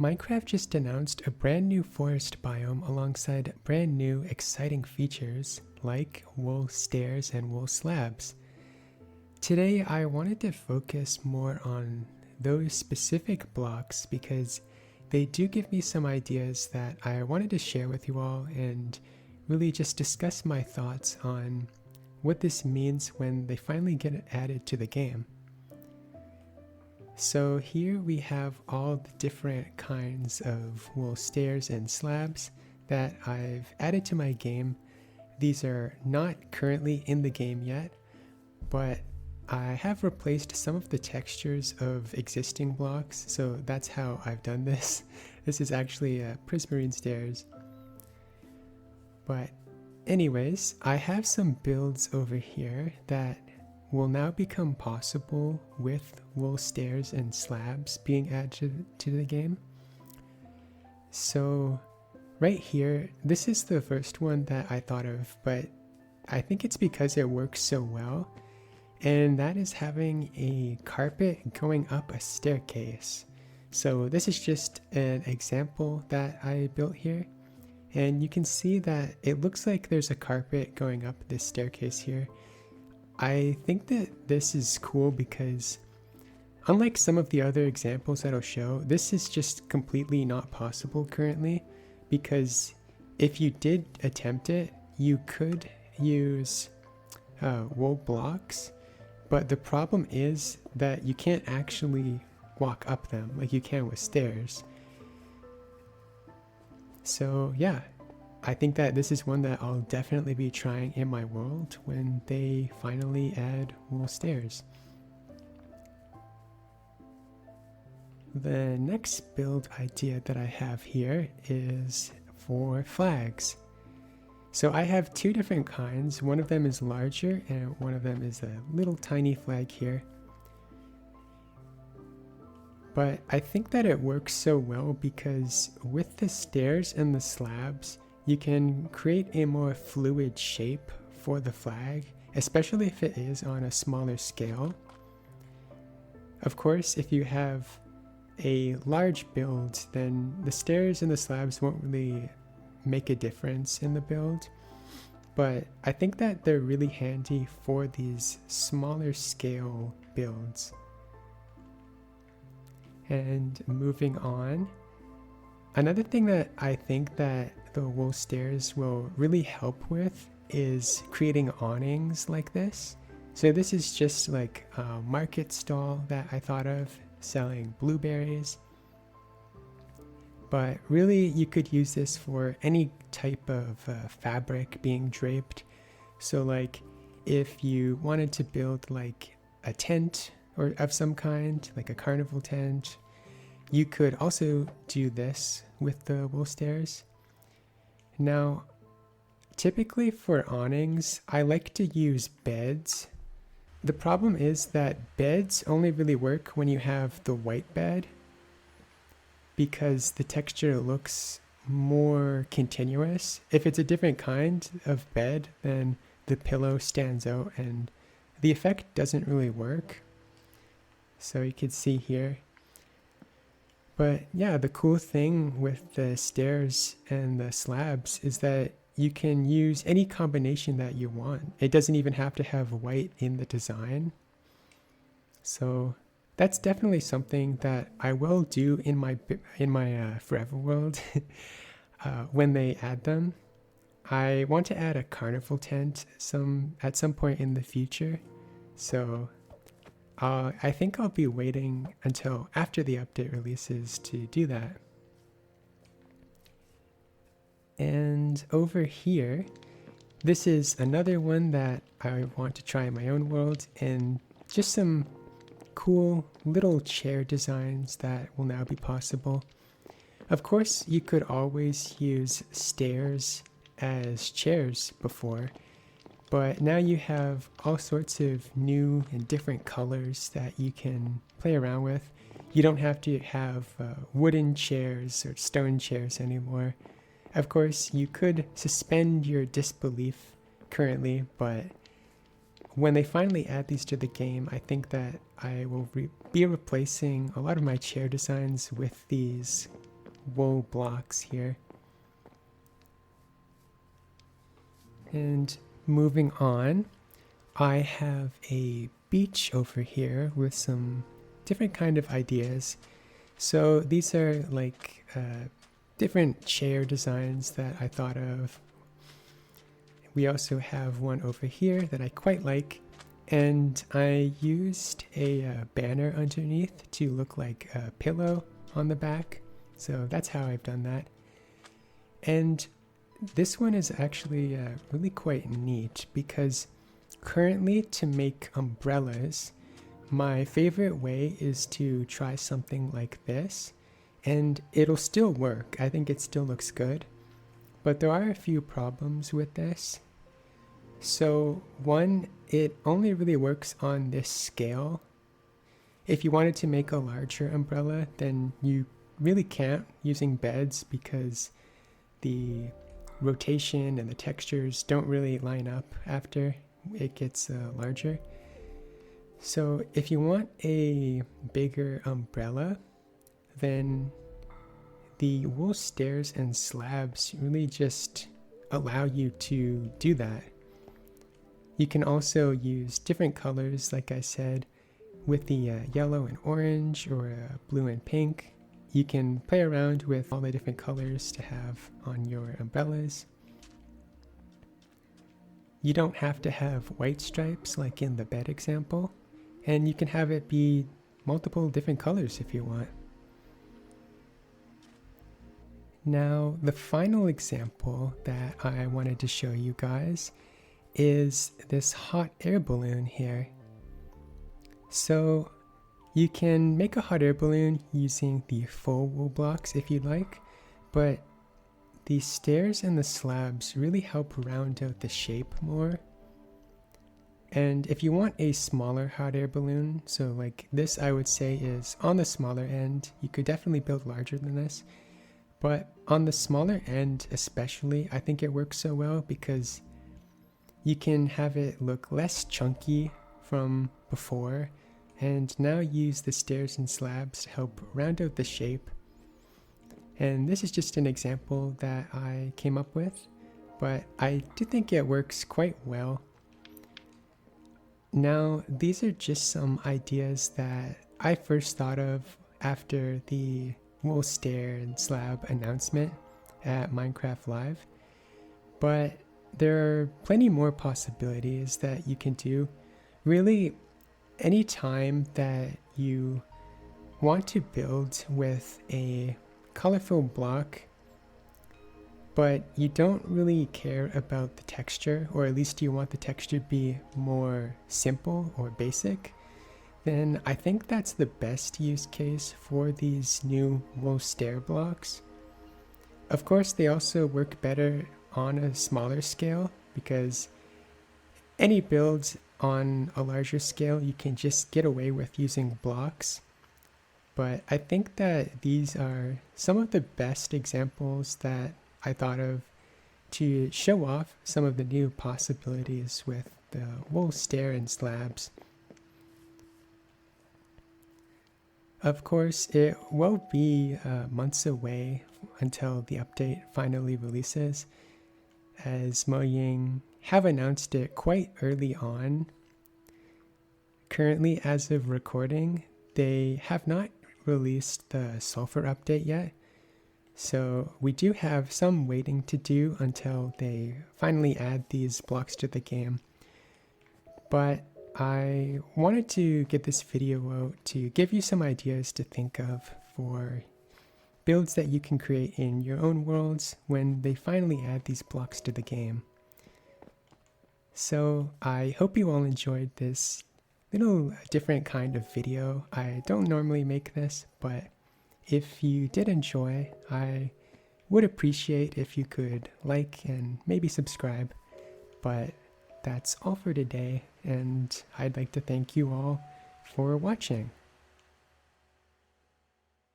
Minecraft just announced a brand new forest biome alongside brand new exciting features like wool stairs and wool slabs. Today I wanted to focus more on those specific blocks because they do give me some ideas that I wanted to share with you all and really just discuss my thoughts on what this means when they finally get added to the game. So here we have all the different kinds of wool stairs and slabs that I've added to my game. These are not currently in the game yet, but I have replaced some of the textures of existing blocks, so that's how I've done this. This is actually prismarine stairs. But anyways, I have some builds over here that will now become possible with wool stairs and slabs being added to the game. So right here, this is the first one that I thought of, but I think it's because it works so well, and that is having a carpet going up a staircase. So this is just an example that I built here, and you can see that it looks like there's a carpet going up this staircase here. I think that this is cool because unlike some of the other examples that I'll show, this is just completely not possible currently, because if you did attempt it, you could use wool blocks, but the problem is that you can't actually walk up them like you can with stairs. So yeah, I think that this is one that I'll definitely be trying in my world when they finally add wool stairs. The next build idea that I have here is for flags. So I have two different kinds. One of them is larger and one of them is a little tiny flag here. But I think that it works so well because with the stairs and the slabs, you can create a more fluid shape for the flag, especially if it is on a smaller scale. Of course, if you have a large build, then the stairs and the slabs won't really make a difference in the build. But I think that they're really handy for these smaller scale builds. And moving on, another thing that I think that the wool stairs will really help with is creating awnings like this. So this is just like a market stall that I thought of selling blueberries. But really you could use this for any type of fabric being draped. So like if you wanted to build like a tent or of some kind, like a carnival tent, you could also do this with the wool stairs. Now, typically for awnings, I like to use beds. The problem is that beds only really work when you have the white bed because the texture looks more continuous. If it's a different kind of bed, then the pillow stands out and the effect doesn't really work. So you can see here. But yeah, the cool thing with the stairs and the slabs is that you can use any combination that you want. It doesn't even have to have white in the design. So that's definitely something that I will do in my forever world when they add them. I want to add a carnival tent at some point in the future. So I think I'll be waiting until after the update releases to do that. And over here, this is another one that I want to try in my own world, and just some cool little chair designs that will now be possible. Of course, you could always use stairs as chairs before, but now you have all sorts of new and different colors that you can play around with. You don't have to have wooden chairs or stone chairs anymore. Of course, you could suspend your disbelief currently, but when they finally add these to the game, I think that I will be replacing a lot of my chair designs with these wool blocks here. And moving on, I have a beach over here with some different kind of ideas. So these are like different chair designs that I thought of. We also have one over here that I quite like, and I used a banner underneath to look like a pillow on the back. So that's how I've done that. And this one is actually really quite neat because currently to make umbrellas, my favorite way is to try something like this, and it'll still work. I think it still looks good, but there are a few problems with this. So one, it only really works on this scale. If you wanted to make a larger umbrella, then you really can't using beds because the rotation and the textures don't really line up after it gets larger. So if you want a bigger umbrella, then the wool stairs and slabs really just allow you to do that. You can also use different colors, like I said, with the yellow and orange or blue and pink. You can play around with all the different colors to have on your umbrellas. You don't have to have white stripes like in the bed example, and you can have it be multiple different colors if you want. Now, the final example that I wanted to show you guys is this hot air balloon here. So you can make a hot air balloon using the full wool blocks if you'd like, but the stairs and the slabs really help round out the shape more. And if you want a smaller hot air balloon, so like this I would say is on the smaller end, you could definitely build larger than this, but on the smaller end especially, I think it works so well because you can have it look less chunky from before, and now use the stairs and slabs to help round out the shape. And this is just an example that I came up with, but I do think it works quite well. Now, these are just some ideas that I first thought of after the wool stair and slab announcement at Minecraft Live, but there are plenty more possibilities that you can do. Really, any time that you want to build with a colorful block, but you don't really care about the texture, or at least you want the texture to be more simple or basic, then I think that's the best use case for these new wool stair blocks. Of course, they also work better on a smaller scale because any builds on a larger scale you can just get away with using blocks. But I think that these are some of the best examples that I thought of to show off some of the new possibilities with the wool stair and slabs. Of course, it will be months away until the update finally releases, as Mojang have announced it quite early on. Currently, as of recording, they have not released the sulfur update yet, so we do have some waiting to do until they finally add these blocks to the game. But I wanted to get this video out to give you some ideas to think of for builds that you can create in your own worlds when they finally add these blocks to the game. So I hope you all enjoyed this little different kind of video. I don't normally make this, but if you did enjoy, I would appreciate if you could like and maybe subscribe. But that's all for today, and I'd like to thank you all for watching.